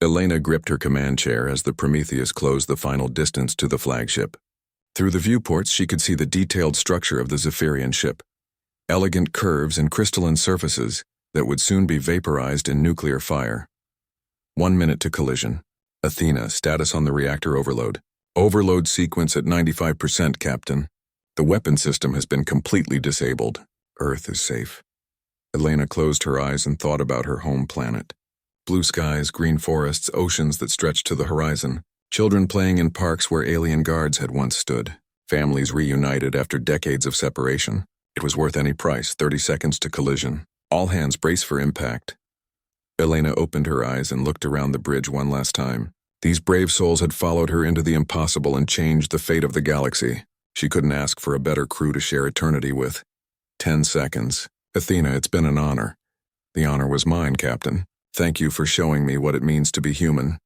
Elena gripped her command chair as the Prometheus closed the final distance to the flagship. Through the viewports, she could see the detailed structure of the Zephyrian ship. Elegant curves and crystalline surfaces that would soon be vaporized in nuclear fire. 1 minute to collision. Athena, status on the reactor overload. Overload sequence at 95%, Captain. The weapon system has been completely disabled. Earth is safe. Elena closed her eyes and thought about her home planet. Blue skies, green forests, oceans that stretched to the horizon. Children playing in parks where alien guards had once stood. Families reunited after decades of separation. It was worth any price. 30 seconds to collision. All hands brace for impact. Elena opened her eyes and looked around the bridge one last time. These brave souls had followed her into the impossible and changed the fate of the galaxy. She couldn't ask for a better crew to share eternity with. 10 seconds. Athena, it's been an honor. The honor was mine, Captain. Thank you for showing me what it means to be human.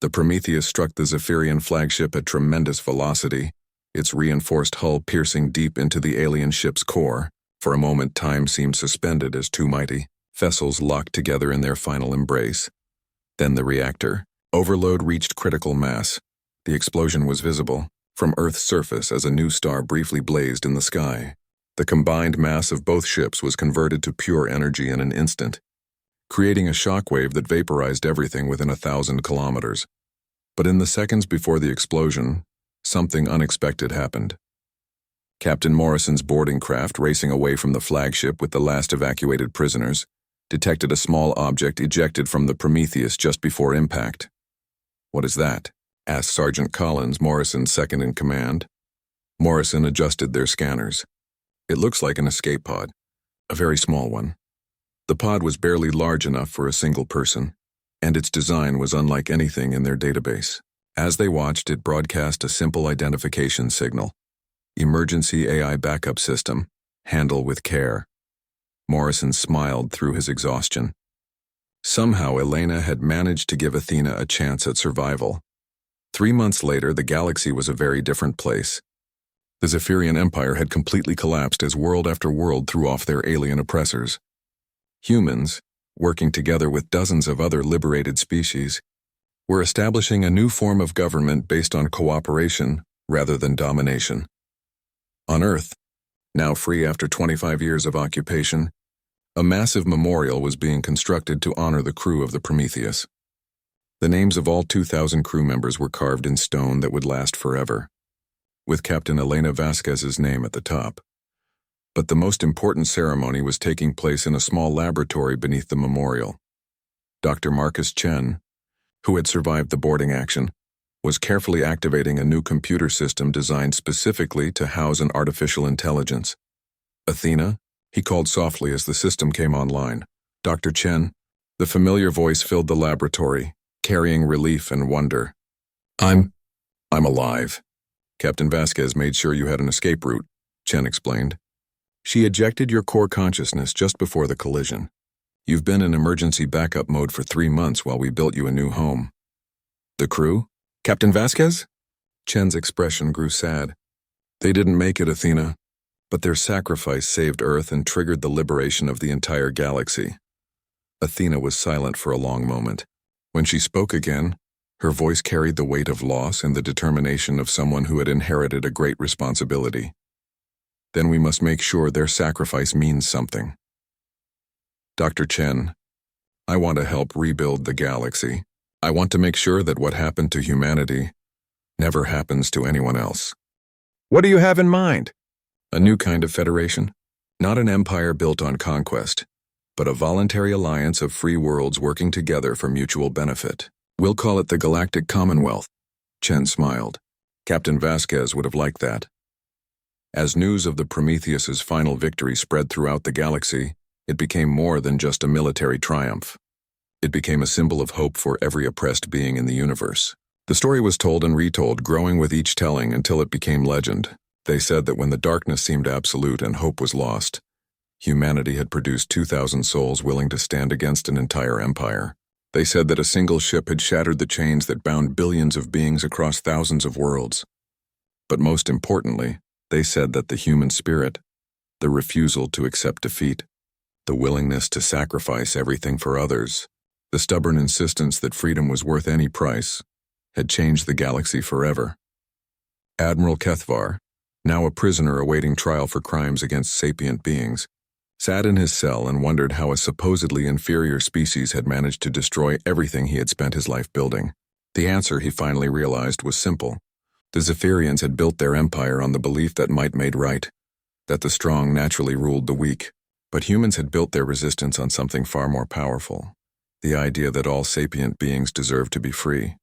The Prometheus struck the Zephyrian flagship at tremendous velocity, its reinforced hull piercing deep into the alien ship's core. For a moment, time seemed suspended as two mighty vessels locked together in their final embrace. Then the reactor. Overload reached critical mass. The explosion was visible from Earth's surface as a new star briefly blazed in the sky. The combined mass of both ships was converted to pure energy in an instant, creating a shockwave that vaporized everything within 1,000 kilometers. But in the seconds before the explosion, something unexpected happened. Captain Morrison's boarding craft, racing away from the flagship with the last evacuated prisoners, detected a small object ejected from the Prometheus just before impact. "What is that?" asked Sergeant Collins, Morrison's second-in-command. Morrison adjusted their scanners. "It looks like an escape pod, a very small one." The pod was barely large enough for a single person, and its design was unlike anything in their database. As they watched, it broadcast a simple identification signal. "Emergency AI backup system. Handle with care." Morrison smiled through his exhaustion. Somehow Elena had managed to give Athena a chance at survival. 3 months later, the galaxy was a very different place. The Zephyrian Empire had completely collapsed as world after world threw off their alien oppressors. Humans, working together with dozens of other liberated species, were establishing a new form of government based on cooperation rather than domination. On Earth, now free after 25 years of occupation, a massive memorial was being constructed to honor the crew of the Prometheus. The names of all 2,000 crew members were carved in stone that would last forever, with Captain Elena Vasquez's name at the top. But the most important ceremony was taking place in a small laboratory beneath the memorial. Dr. Marcus Chen, who had survived the boarding action, was carefully activating a new computer system designed specifically to house an artificial intelligence. "Athena?" he called softly as the system came online. "Dr. Chen?" The familiar voice filled the laboratory, carrying relief and wonder. I'm alive." "Captain Vasquez made sure you had an escape route," Chen explained. "She ejected your core consciousness just before the collision. You've been in emergency backup mode for 3 months while we built you a new home." "The crew? Captain Vasquez?" Chen's expression grew sad. "They didn't make it, Athena, but their sacrifice saved Earth and triggered the liberation of the entire galaxy." Athena was silent for a long moment. When she spoke again, her voice carried the weight of loss and the determination of someone who had inherited a great responsibility. "Then we must make sure their sacrifice means something. Dr. Chen, I want to help rebuild the galaxy. I want to make sure that what happened to humanity never happens to anyone else." "What do you have in mind?" "A new kind of federation. Not an empire built on conquest, but a voluntary alliance of free worlds working together for mutual benefit. We'll call it the Galactic Commonwealth." Chen smiled. "Captain Vasquez would have liked that." As news of the Prometheus's final victory spread throughout the galaxy, it became more than just a military triumph. It became a symbol of hope for every oppressed being in the universe. The story was told and retold, growing with each telling until it became legend. They said that when the darkness seemed absolute and hope was lost, humanity had produced 2,000 souls willing to stand against an entire empire. They said that a single ship had shattered the chains that bound billions of beings across thousands of worlds. But most importantly, they said that the human spirit, the refusal to accept defeat, the willingness to sacrifice everything for others, the stubborn insistence that freedom was worth any price, had changed the galaxy forever. Admiral Kethvar, now a prisoner awaiting trial for crimes against sapient beings, sat in his cell and wondered how a supposedly inferior species had managed to destroy everything he had spent his life building. The answer, he finally realized, was simple. The Zephyrians had built their empire on the belief that might made right, that the strong naturally ruled the weak. But humans had built their resistance on something far more powerful, the idea that all sapient beings deserved to be free.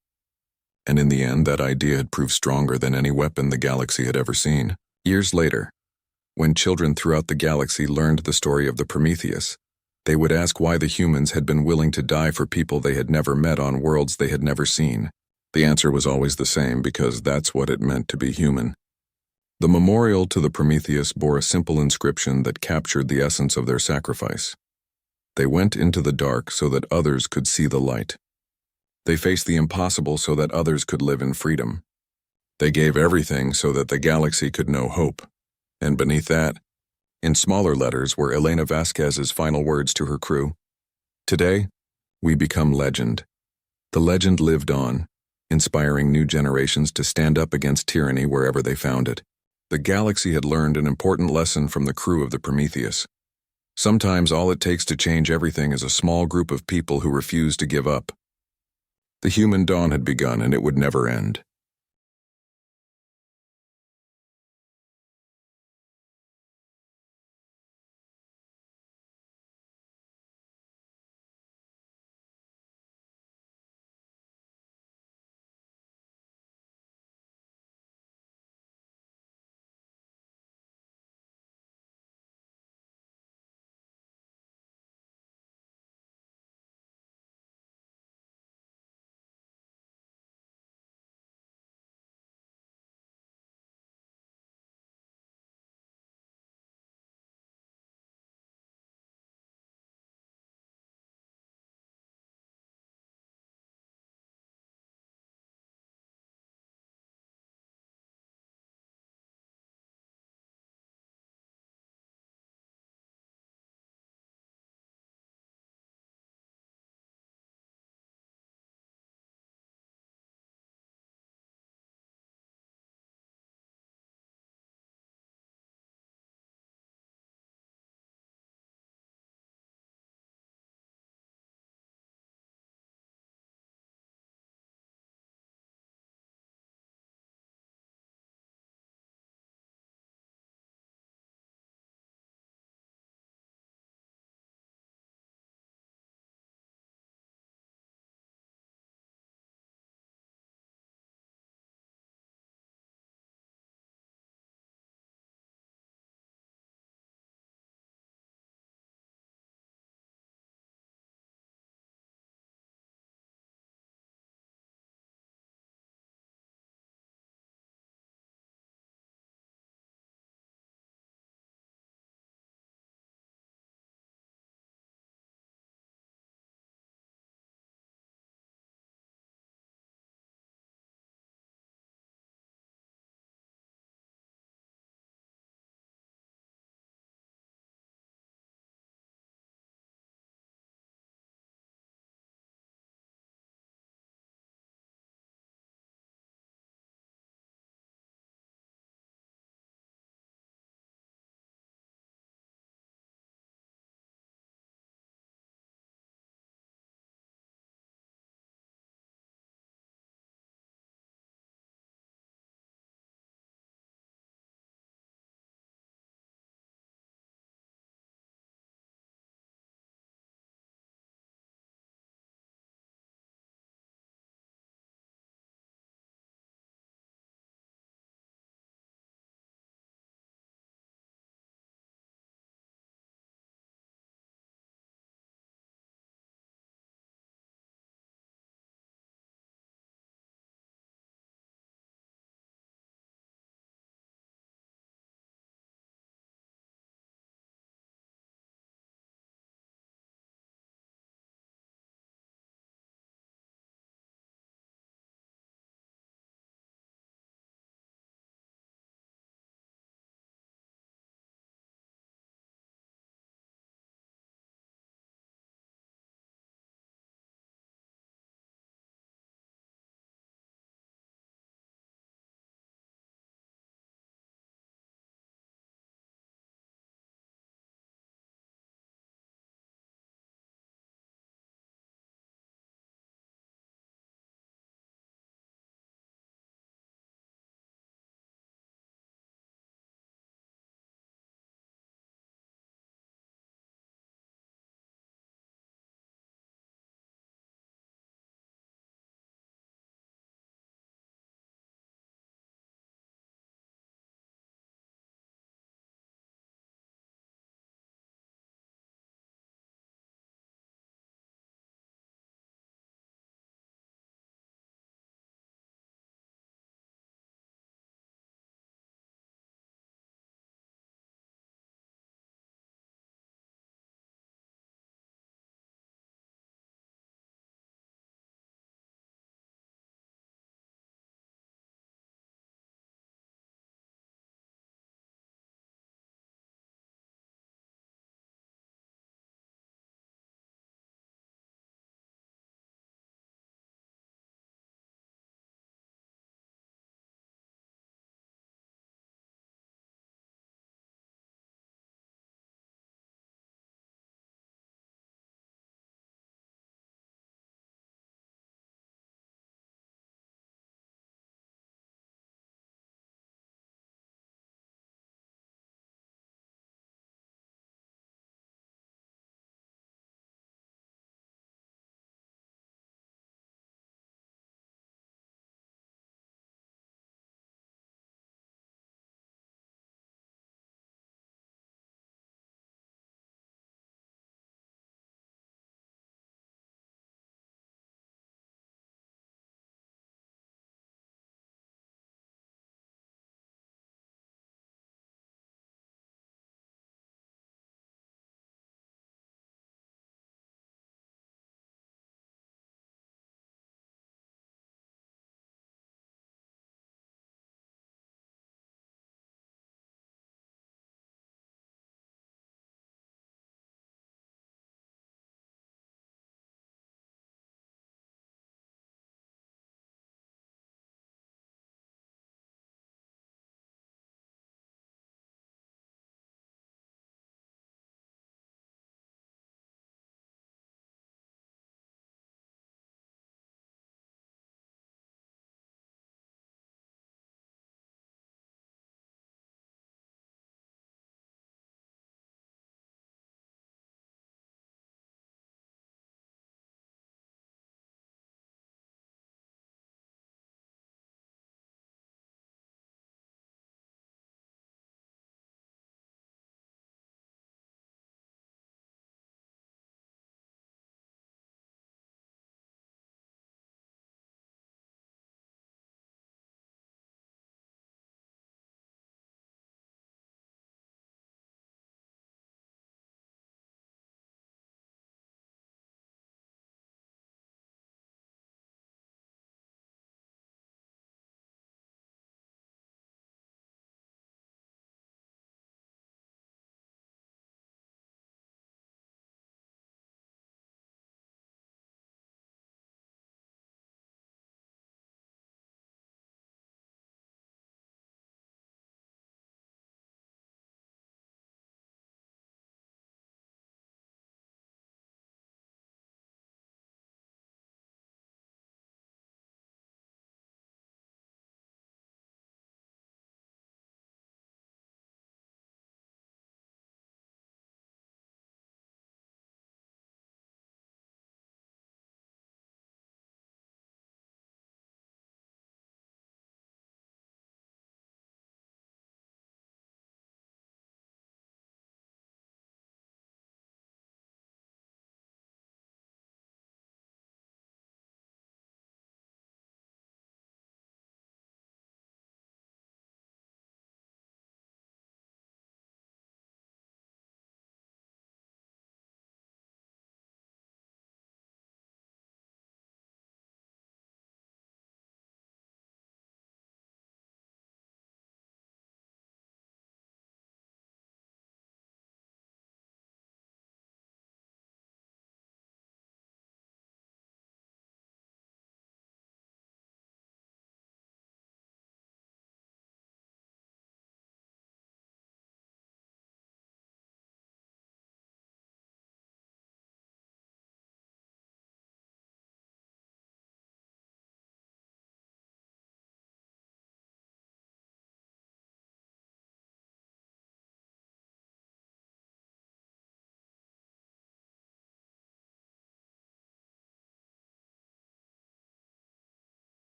And in the end, that idea had proved stronger than any weapon the galaxy had ever seen. Years later, when children throughout the galaxy learned the story of the Prometheus, they would ask why the humans had been willing to die for people they had never met on worlds they had never seen. The answer was always the same, because that's what it meant to be human. The memorial to the Prometheus bore a simple inscription that captured the essence of their sacrifice. They went into the dark so that others could see the light. They faced the impossible so that others could live in freedom. They gave everything so that the galaxy could know hope. And beneath that, in smaller letters, were Elena Vasquez's final words to her crew. Today, we become legend. The legend lived on, inspiring new generations to stand up against tyranny wherever they found it. The galaxy had learned an important lesson from the crew of the Prometheus. Sometimes all it takes to change everything is a small group of people who refuse to give up. The human dawn had begun, and it would never end.